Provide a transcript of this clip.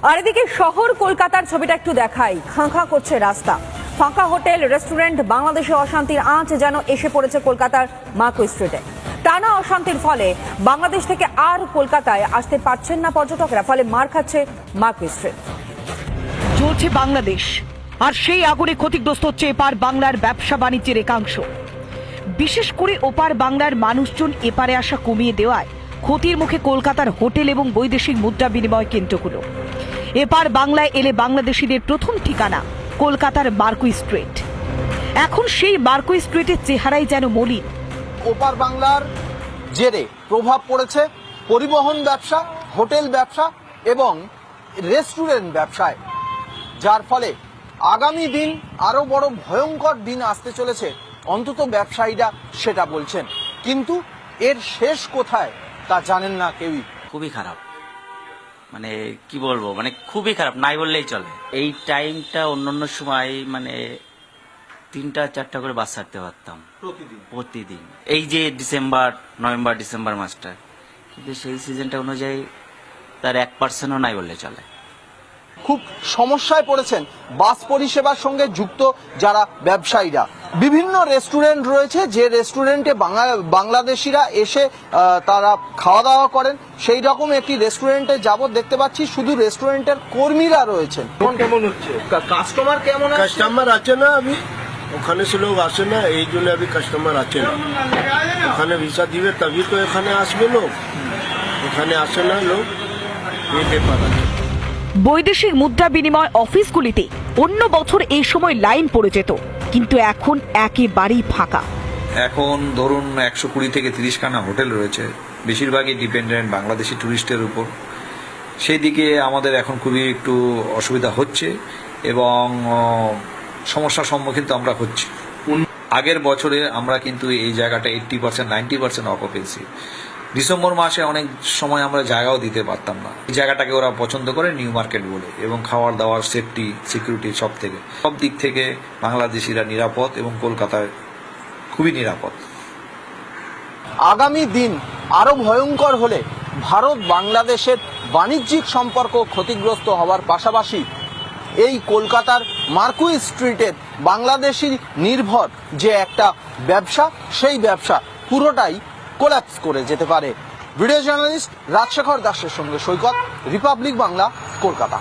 আর এদিকে শহর কলকাতার ছবিটা একটু দেখাই। খাঁ খাঁ করছে রাস্তা, ফাঁকা হোটেল, রেস্টুরেন্ট, বাংলাদেশে অশান্তির আঁচ যেন এসে পড়েছে কলকাতার মার্কুই স্ট্রিটে। টানা অশান্তির ফলে বাংলাদেশ থেকে আর কলকাতায় আসতে পারছেন না পর্যটকেরা, ফলে মার খাচ্ছে মার্কুই স্ট্রিট। জ্বলছে বাংলাদেশ, আর সেই আগুনে ক্ষতিগ্রস্ত হচ্ছে এপার বাংলার ব্যবসা বাণিজ্যের একাংশ। বিশেষ করে ওপার বাংলার মানুষজন এপারে আসা কমিয়ে দেওয়ায় ক্ষতির মুখে কলকাতার হোটেল এবং বৈদেশিক মুদ্রা বিনিময় কেন্দ্রগুলো। এপার বাংলায় এলে বাংলাদেশিদের প্রথম ঠিকানা কলকাতার মার্কুই স্ট্রিট। এখন সেই মার্কুই স্ট্রিটের চেহারাই যেন মলিন। ওপার বাংলার জেরে প্রভাব পড়েছে পরিবহন ব্যবসা, হোটেল ব্যবসা এবং রেস্টুরেন্ট ব্যবসায়, যার ফলে আগামী দিন আরো বড় ভয়ঙ্কর দিন আসতে চলেছে, অন্তত ব্যবসায়ীরা সেটা বলছেন। কিন্তু এর শেষ কোথায় তা জানেন না কেউই। খুবই খারাপ, মানে কি বলবো, মানে খুবই খারাপ, নাই বললেই চলে। এই টাইমটা অন্যান্য সময় মানে 3-4টা করে বাস ছাড়তে পারতাম প্রতিদিন, এই যে নভেম্বর ডিসেম্বর মাসটা, কিন্তু সেই সিজনটা অনুযায়ী তার 1%ও নাই বললে চলে। খুব সমস্যায় পড়েছেন বাস পরিষেবার সঙ্গে যুক্ত যারা ব্যবসায়ীরা। বিভিন্ন রেস্টুরেন্ট রয়েছে, যে রেস্টুরেন্টে বাংলাদেশিরা এসে তারা খাওয়া দাওয়া করেন, সেই রকম একটি রেস্টুরেন্টে যাবত দেখতে পাচ্ছি শুধু রেস্টুরেন্টের কর্মীরা রয়েছেন। কেমন হচ্ছে? কাস্টমার কেমন? কাস্টমার আছে না, আমি ওখানে সে লোক আসে না, এই জন্য আমি কাস্টমার আছে না। ওখানে ভিসা দিবে তবে তো এখানে আসবে লোক, এখানে আসে না লোক, এই ব্যাপার আছে। বৈদেশিক মুদ্রা বিনিময় অফিসগুলিতে অন্য বছর এই সময় লাইন পড়ে যেত, কিন্তু এখন একেবারেই ফাঁকা। এখন ধরুন 120 থেকে 30 খানা হোটেল রয়েছে, বেশিরভাগই ডিপেন্ডেন্ট বাংলাদেশি ট্যুরিস্টের উপর। সেই দিকে আমাদের এখন খুবই একটু অসুবিধা হচ্ছে এবং সমস্যার সম্মুখীন তো আমরা হচ্ছি। আগের বছরে আমরা কিন্তু এই জায়গাটা 80% 90% অকুপেন্সি। ডিসেম্বর মাসে অনেক সময় আমরা জায়গাও দিতে পারতাম না। এই জায়গাটাকে ওরা পছন্দ করে নিউ মার্কেট বলে, এবং খাওয়ার দাওয়ার, সেফটি, সিকিউরিটি সব দিক থেকে বাংলাদেশিরা নিরাপদ এবং কলকাতায় খুবই নিরাপদ। আগামী দিন আরো ভয়ঙ্কর হলে ভারত বাংলাদেশের বাণিজ্যিক সম্পর্ক ক্ষতিগ্রস্ত হওয়ার পাশাপাশি এই কলকাতার মার্কুই স্ট্রিটের বাংলাদেশি নির্ভর যে একটা ব্যবসা, সেই ব্যবসা পুরোটাই কোল্যাপস করে যেতে পারে। ভিডিও জার্নালিস্ট রাজশেখর দাসের সঙ্গে সৈকত, রিপাবলিক বাংলা, কলকাতা।